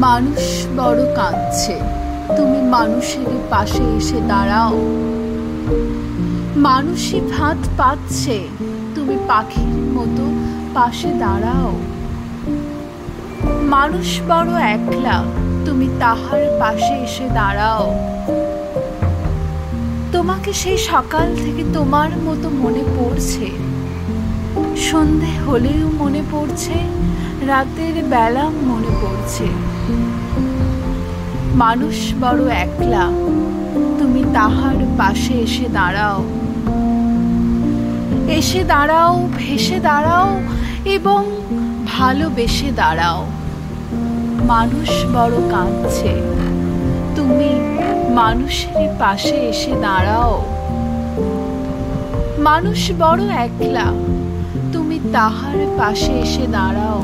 মানুষ বড় কাঁদছে, তুমি মানুষের পাশে এসে দাঁড়াও। মানুষই ভাত পাচ্ছে, তুমি পাখির মতো পাশে দাঁড়াও। মানুষ বড় একলা, তুমি তাহার পাশে এসে দাঁড়াও। তোমাকে সেই সকাল থেকে তোমার মতো মনে পড়ছে, সন্ধে হলেও মনে পড়ছে, রাতের বেলা মনে পড়ছে। মানুষ বড় একলা, তুমি তাহার পাশে এসে দাঁড়াও। এসে দাঁড়াও, ভেসে দাঁড়াও এবং ভালোবেসে দাঁড়াও। মানুষ বড় কাঁদছে, তুমি মানুষের পাশে এসে দাঁড়াও। মানুষ বড় একলা, তুমি তাহার পাশে এসে দাঁড়াও।